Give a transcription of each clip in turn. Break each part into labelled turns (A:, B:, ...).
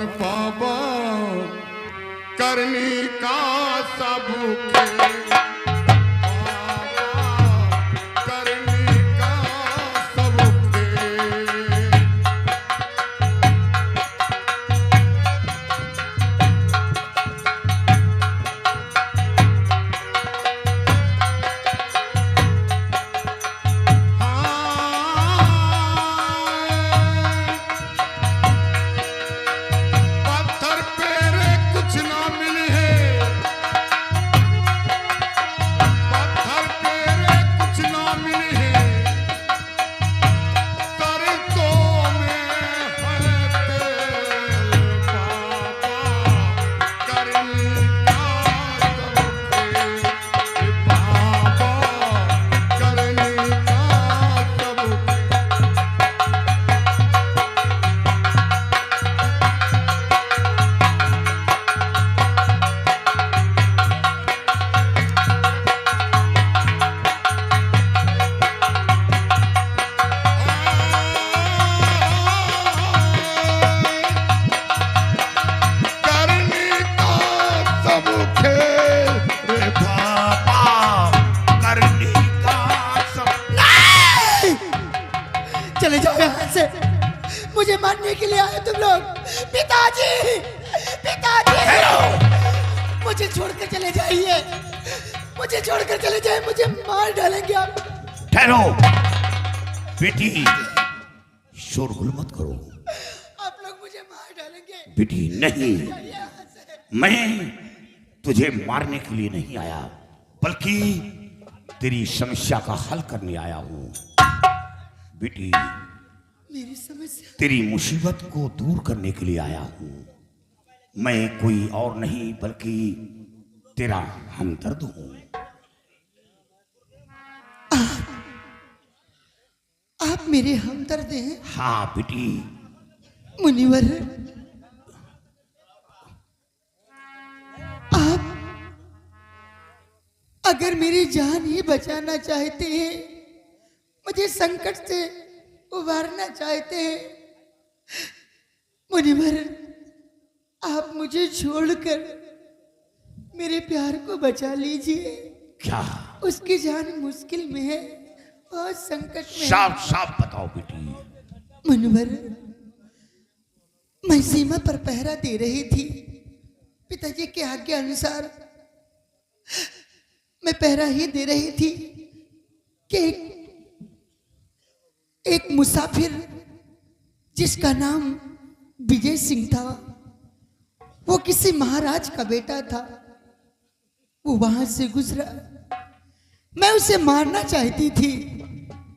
A: पत्थर पावा करनी का सब खेल
B: चले जाओ यहाँ से, मुझे मारने के लिए आए तुम लोग। पिताजी, पिताजी, मुझे छोड़कर चले जाइए, मुझे छोड़कर चले जाइए, मुझे मार डालेंगे आप।
C: ठहरो बेटी, शोरगुल मत करो।
B: आप लोग मुझे मार डालेंगे।
C: बेटी नहीं, मैं तुझे मारने के लिए नहीं आया, बल्कि तेरी समस्या का हल करने आया हूँ। बेटी,
B: मेरी समस्या,
C: तेरी मुसीबत को दूर करने के लिए आया हूँ। मैं कोई और नहीं बल्कि तेरा हमदर्द हूँ।
B: आप मेरे हमदर्द हैं?
C: हाँ बेटी।
B: मुनिवर, आप अगर मेरी जान ही बचाना चाहते हैं, मुझे संकट से उबारना चाहते हैं, मुनिवर, आप मुझे छोड़कर मेरे प्यार को बचा लीजिए।
C: क्या?
B: उसकी जान मुश्किल में है, बहुत संकट में।
C: साफ साफ बताओ बेटी।
B: मुनिवर, मैं सीमा पर पहरा दे रही थी। पिताजी के आज्ञा अनुसार मैं पहरा ही दे रही थी कि एक मुसाफिर जिसका नाम विजय सिंह था, वो किसी महाराज का बेटा था, वो वहां से गुजरा। मैं उसे मारना चाहती थी,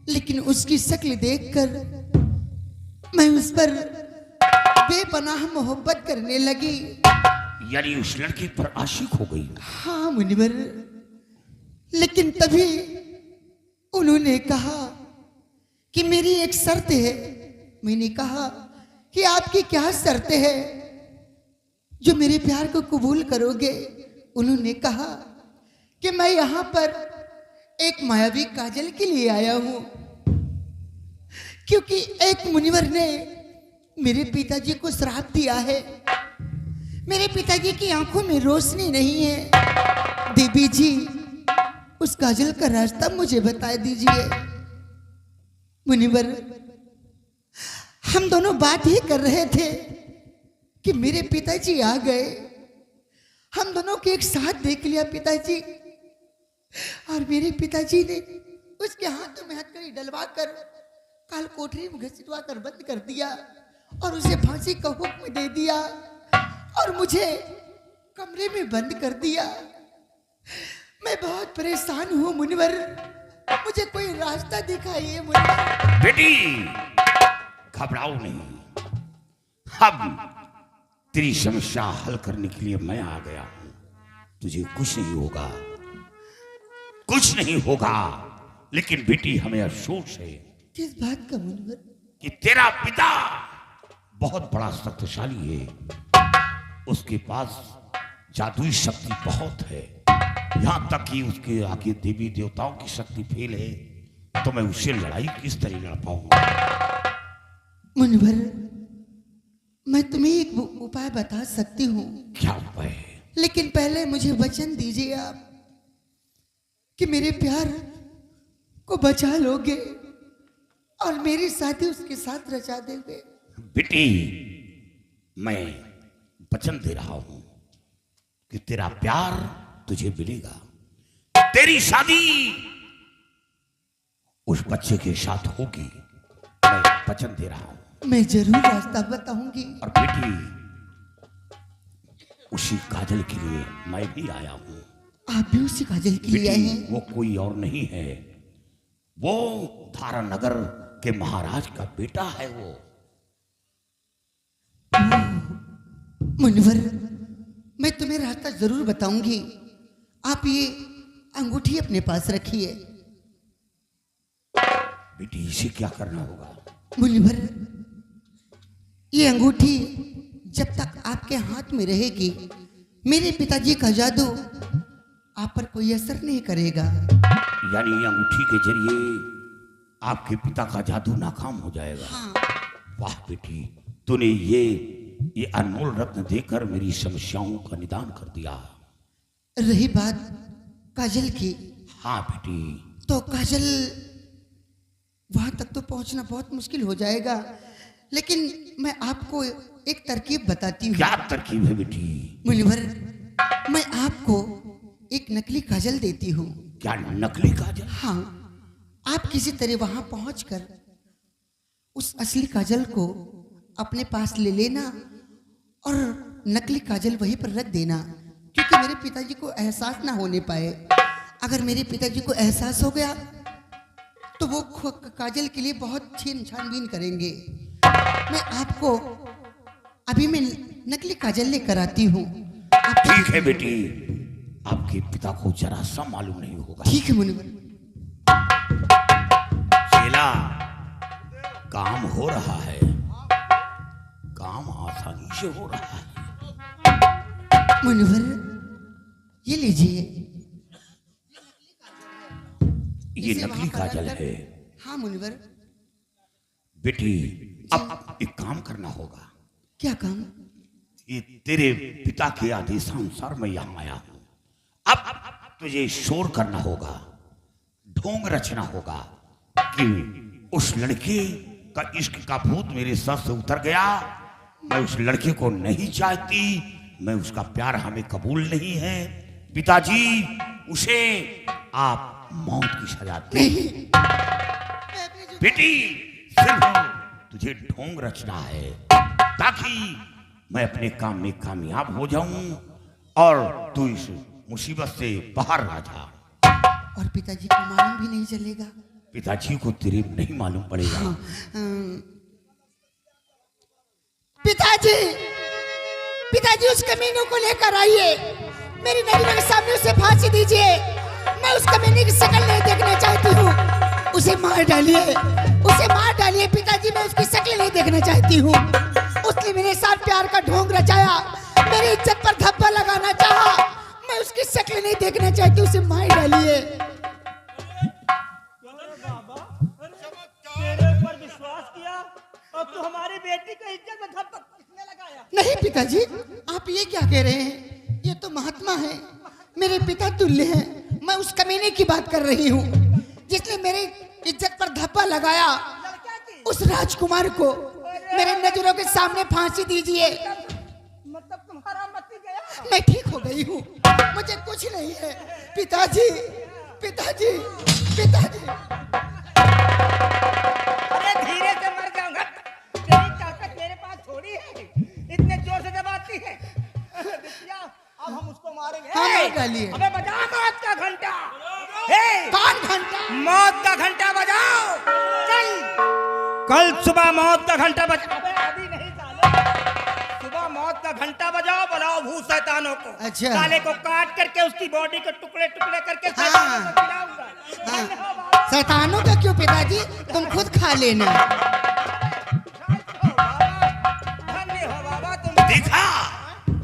B: लेकिन उसकी शक्ल देखकर मैं उस पर बेपनाह मोहब्बत करने लगी।
C: यानी उस लड़के पर आशिक हो गई?
B: हाँ मुनिवर, लेकिन तभी उन्होंने कहा कि मेरी एक शर्त है। मैंने कहा कि आपकी क्या शर्त है जो मेरे प्यार को कबूल करोगे? उन्होंने कहा कि मैं यहाँ पर एक मायावी काजल के लिए आया हूँ, क्योंकि एक मुनिवर ने मेरे पिताजी को श्राप दिया है। मेरे पिताजी की आंखों में रोशनी नहीं है। देवी जी, उस काजल का रास्ता मुझे बता दीजिए। मुनिवर, हम दोनों बात ही कर रहे थे कि मेरे पिताजी आ गए। हम दोनों को एक साथ देख लिया पिताजी, और मेरे पिताजी ने उसके हाथों में हथकड़ी डलवाकर काल कोठरी में घसीटवा कर बंद कर दिया और उसे फांसी का हुक्म दे दिया और मुझे कमरे में बंद कर दिया। मैं बहुत परेशान हूँ मुनिवर, मुझे कोई रास्ता दिखाइए मुनिवर।
C: बेटी, घबराओ नहीं, अब तेरी समस्या हल करने के लिए मैं आ गया हूं। तुझे कुछ नहीं होगा, कुछ नहीं होगा। लेकिन बेटी, हमें अफसोस है।
B: किस बात का मुनिवर?
C: कि तेरा पिता बहुत बड़ा शक्तिशाली है, उसके पास जादुई शक्ति बहुत है, यहां तक कि उसके आगे देवी देवताओं की शक्ति फेल है। तो मैं उससे लड़ाई किस तरह लड़ पाऊंगा?
B: मुनिवर, मैं तुम्हें एक उपाय बता सकती हूँ,
C: क्या उपाय है?
B: लेकिन पहले मुझे वचन दीजिए आप कि मेरे प्यार को बचा लोगे और मेरी शादी उसके साथ रचा देंगे।
C: बेटी, मैं वचन दे रहा हूं कि तेरा प्यार तुझे मिलेगा, तेरी शादी उस बच्चे के साथ होगी। मैं वचन दे रहा हूं।
B: मैं जरूर रास्ता बताऊंगी।
C: और बेटी, उसी काजल के लिए मैं भी आया हूं।
B: आप भी उसी काजल के लिए आए
C: बेटी,
B: हैं?
C: वो कोई और नहीं है, वो धारानगर के महाराज का बेटा है। वो
B: मुनिवर, मैं तुम्हें रास्ता जरूर बताऊंगी। आप ये अंगूठी अपने पास रखिए।
C: बेटी, इसे क्या करना होगा?
B: मुनिवर, ये अंगूठी जब तक आपके हाथ में रहेगी, मेरे पिताजी का जादू आप पर कोई असर नहीं करेगा।
C: यानी अंगूठी के जरिए आपके पिता का जादू नाकाम हो जाएगा।
B: हाँ।
C: वाह बेटी, तूने ये अनमोल रत्न देकर मेरी समस्याओं का निदान कर दिया।
B: रही बात काजल की,
C: हाँ बेटी,
B: तो काजल वहां तक तो पहुंचना बहुत मुश्किल हो जाएगा, लेकिन मैं आपको एक तरकीब बताती हूँ।
C: क्या तरकीब है बेटी?
B: मुनिवर, मैं आपको एक नकली काजल देती हूँ।
C: क्या नकली काजल?
B: हाँ, आप किसी तरह वहां पहुंचकर उस असली काजल को अपने पास ले लेना और नकली काजल वहीं पर रख देना, क्योंकि मेरे पिताजी को एहसास ना होने पाए। अगर मेरे पिताजी को एहसास हो गया तो वो काजल के लिए बहुत छानबीन करेंगे। मैं आपको अभी मैं नकली काजल लेकर आती हूँ।
C: ठीक है बेटी, आपके पिता को जरा सा मालूम नहीं होगा।
B: ठीक है मुनिवर।
C: चेला, काम हो रहा है, काम आसानी से हो रहा है।
B: मुनिवर, ये लीजिए।
C: ये
B: इसे
C: नकली
B: वहाँ पर
C: काजल
B: रखकर-
C: है।
B: हाँ मुनिवर।
C: बेटी, अब एक काम करना होगा।
B: क्या काम?
C: ये तेरे पिता के आदेशानुसार मैं यहाँ आया हूँ। अब तुझे शोर करना होगा, ढोंग रचना होगा कि उस लड़के का इश्क का भूत मेरे सर से उतर गया। मैं उस लड़के को नहीं चाहती, मैं उसका प्यार हमें कबूल नहीं है। पिताजी, उसे आप मौत की सजा दें। बेटी, सिर्फ तुझे ढोंग रचना है ताकि मैं अपने काम में कामयाब हो जाऊं और तू इस मुसीबत से बाहर आ जा।
B: और पिताजी को मालूम भी नहीं चलेगा।
C: पिताजी को तेरे नहीं मालूम पड़ेगा।
B: हाँ, पिताजी, पिताजी उस कमीनों को लेकर आइए, मेरी नजरों के सामने उसे फांसी दीजिए। मैं उस कमीने की शक्ल नहीं देखना चाहती हूँ। उसे मार डालिए, उसे मार डालिए पिताजी, मैं उसकी शक्ल नहीं देखना चाहती हूँ। उसने मेरे साथ प्यार का ढोंग रचाया, मेरी इज्जत पर धब्बा लगाना चाहा, मैं उसकी शक्ल नहीं देखना चाहती, उसे मार डालिए।
D: तेरे ऊपर विश्वास किया और तू हमारी बेटी की इज्जत में धब्बा किसने लगाया?
B: नहीं पिताजी, आप ये क्या कह रहे हैं? ये तो महात्मा है, मेरे पिता तुल्य हैं। मैं उस कमीने की बात कर रही हूँ जिसने मेरी इज्जत पर धब्बा लगाया। उस राजकुमार को मेरे नजरों के सामने फांसी दीजिए।
D: मतलब तुम्हारा मती गया?
B: मैं ठीक हो गई हूँ, मुझे कुछ नहीं है। पिताजी, पिताजी, पिताजी।
D: अरे धीरे से मर जाऊंगा, तेरी ताकत मेरे पास थोड़ी है, इतने जोर से दबाती है। बिटिया, अब हम उसको मारेंगे।
B: हाँ, मार डालिए।
D: अबे बजा मौत का घंटा। हे,
B: कौन घंटा?
D: मौत का घंटा बजाओ। कल सुबह मौत का घंटा बजा। अबे अभी नहीं साले, सुबह मौत का घंटा बजाओ, बुलाओ भूत शैतानों को।
B: अच्छा।
D: साले को काट करके उसकी बॉडी को टुकड़े टुकड़े करके
B: हाँ।
D: शैतानों को खिलाऊंगा।
B: हाँ।
D: धन्य हो बाबा,
B: शैतानों का क्यों पिताजी, तुम खुद खा लेना।
D: धन्य हो बाबा तुम।
C: देखा,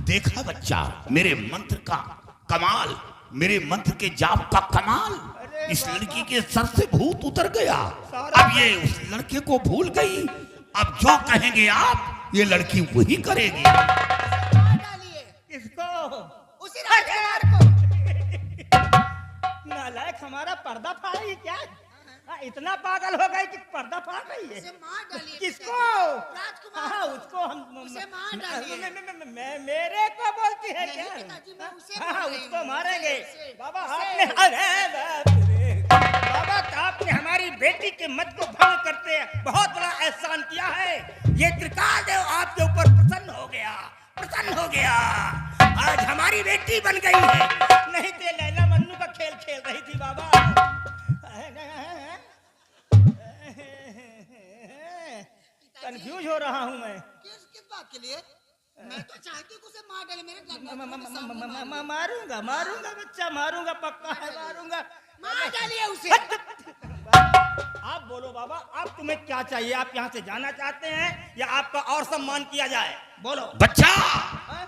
C: देखा बच्चा, मेरे मंत्र का कमाल, मेरे मंत्र के जाप का कमाल। इस लड़की के सर से भूत उतर गया। अब ये उस लड़के को भूल गई। अब जो कहेंगे आप ये लड़की वही करेगी।
B: मार डालिए
D: किसको?
B: उसी राजकुमार को।
D: नालायक हमारा पर्दा फाड़ेगी क्या? इतना पागल हो गई कि पर्दा फाड़ रही है।
B: उसे मार डालिए
D: किसको?
B: राजकुमार
D: हाँ,
B: को।
D: उसको हम
B: उसे मार डालिए।
D: मेरे को बोलती है
B: नहीं,
D: क्या?
B: पिताजी, मैं उसे
D: हाँ,
B: बोल रही
D: उसको
B: हूँ।
D: मारेंगे।
B: उसे-
D: बाबा
B: उसे-
D: आपने अरे बाप रे। बाबा तो आपने हमारी बेटी के मत को भंग करते बहुत बड़ा एहसान किया है। ये त्रिकाल देव आपके ऊपर प्रसन्न हो गया, प्रसन्न हो गया। आज हमारी बेटी बन गई है। नहीं तो लैला मन्नू का खेल खेल रही थी बाबा। कंफ्यूज हो रहा हूँ मैं।
B: किस किस बात के लिए? मैं तो चाहती हूँ कि उसे मार डाले मेरे सामने।
D: मारूंगा मारूंगा बच्चा, मारूंगा पक्का है, मारूंगा।
B: मार डालिए उसे।
D: आप बोलो बाबा, आप तुम्हें क्या चाहिए? आप यहाँ से जाना चाहते हैं या आपका और सम्मान किया जाए? बोलो।
C: बच्चा,
D: हाँ?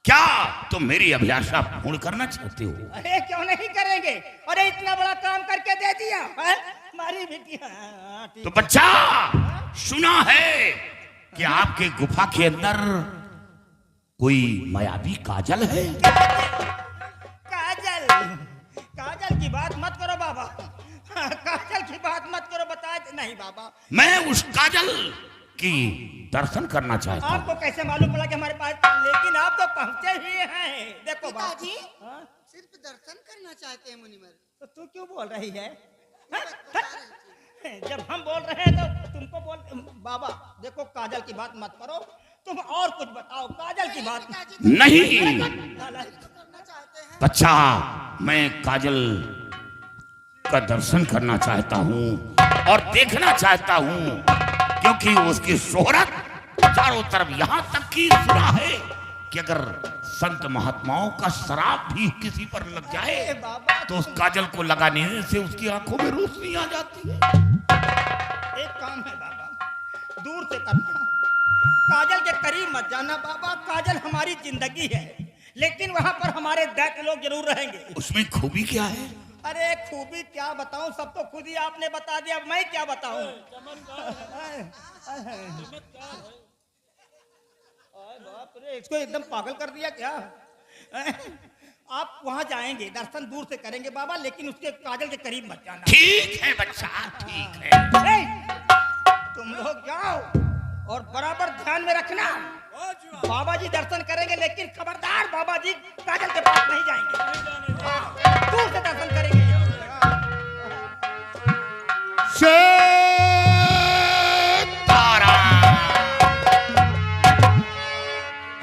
C: क्या तुम मेरी अभिलाषा पूर्ण करना चाहते हो?
D: अरे क्यों नहीं करेंगे? अरे इतना बड़ा काम करके दे दिया है? हमारी बेटी। हाँ, ठीक
C: तो
D: है।
C: बच्चा, सुना है कि आपके गुफा के अंदर कोई मायावी काजल है।
D: काजल, काजल की बात मत करो बाबा। काजल की बात मत करो, बताए नहीं बाबा।
C: मैं उस काजल की दर्शन करना चाहता हूँ।
D: आपको कैसे मालूम पड़ा कि हमारे पास? लेकिन आप तो पहुंचे ही हैं। देखो बाबा।
B: पिताजी
D: हाँ?
B: सिर्फ दर्शन करना चाहते हैं मुनिवर।
D: तो तू क्यों बोल रही है? हाँ?
B: बता रही थी।
D: जब हम बोल रहे हैं तो तुमको बोल। बाबा देखो, काजल की बात मत करो, तुम और कुछ बताओ। काजल की बात
B: पिताजी
C: नहीं
B: तो करना चाहते हैं।
C: बच्चा, मैं काजल का दर्शन करना चाहता हूँ और देखना चाहता हूँ, क्योंकि उसकी शोहरत चारों तरफ यहाँ तक की सुना है कि अगर संत महात्माओं का शराब भी किसी पर लग जाए
D: बाबा
C: तो उस काजल को लगाने से उसकी आंखों में रोशनी आ जाती है।
D: एक काम है बाबा, दूर से करना। काजल के करीब मत जाना बाबा। काजल हमारी जिंदगी है, लेकिन वहां पर हमारे दैत्य लोग जरूर रहेंगे।
C: उसमें खूबी क्या है?
D: अरे खूबी क्या बताऊं, सब तो खुद ही आपने बता दिया, मैं क्या बताऊं? बाप रे, इसको एकदम पागल कर दिया क्या? आप वहां जाएंगे, दर्शन दूर से करेंगे बाबा, लेकिन उसके काजल के करीब मत जाना।
C: ठीक है बच्चा, ठीक है।
D: तुम लोग जाओ और बराबर ध्यान में रखना। बाबा जी दर्शन करेंगे, लेकिन खबरदार बाबा जी काजल के पास नहीं जाएंगे। हाँ, दूर से दर्शन करेंगे।
C: तारा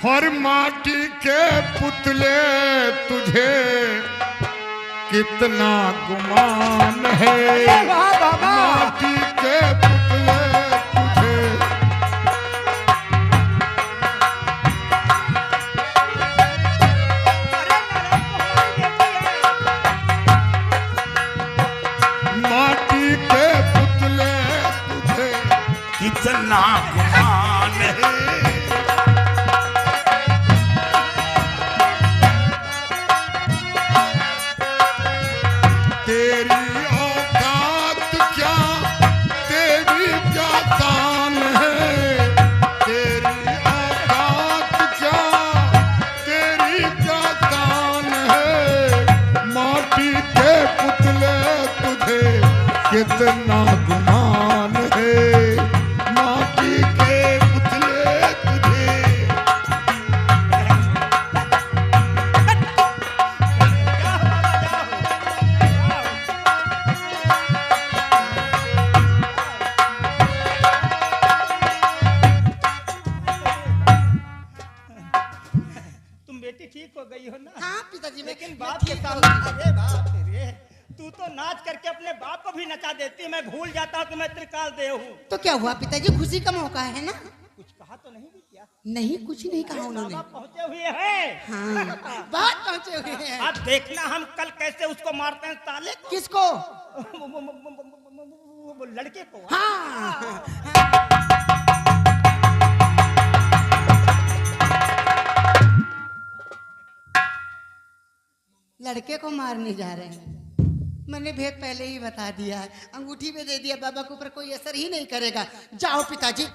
A: हर माटी के पुतले तुझे कितना गुमान है।
D: वाह बाबा।
A: माटी के पुतले तुझे माटी के पुतले तुझे
C: कितना गुमान है।
A: तेरी औकात क्या, तेरी क्या शान है। तेरी औकात क्या, तेरी क्या शान है। माटी के पुतले तुझे कितना गुमान है। माटी के पुतले तुझे
D: तुम बेटी ठीक हो गई हो ना?
B: हाँ पिताजी,
D: लेकिन
B: मैं
D: बाप के
B: ठीक
D: सामने,
B: हूँ।
D: अरे बाप रे, तू तो नाच करके अपने बाप को भी नचा देती। मैं भूल जाता हूँ कि मैं त्रिकाल देव हूँ।
B: तो क्या हुआ पिताजी, खुशी का मौका है ना।
D: कुछ कहा तो नहीं भी क्या?
B: नहीं, कुछ नहीं कहा उन्होंने।
D: बाबा पहुंचे हुए हैं।
B: हाँ, बहुत पहुंचे हुए हैं।
D: अब देखना हम कल कैसे उसको मारते हैं साले को।
B: किसको?
D: वो लड़के को।
B: हाँ। लड़के को मारने जा रहे हैं। मैंने भेद पहले ही बता दिया है, अंगूठी में दे दिया, बाबा के ऊपर कोई असर ही नहीं करेगा। जाओ पिताजी।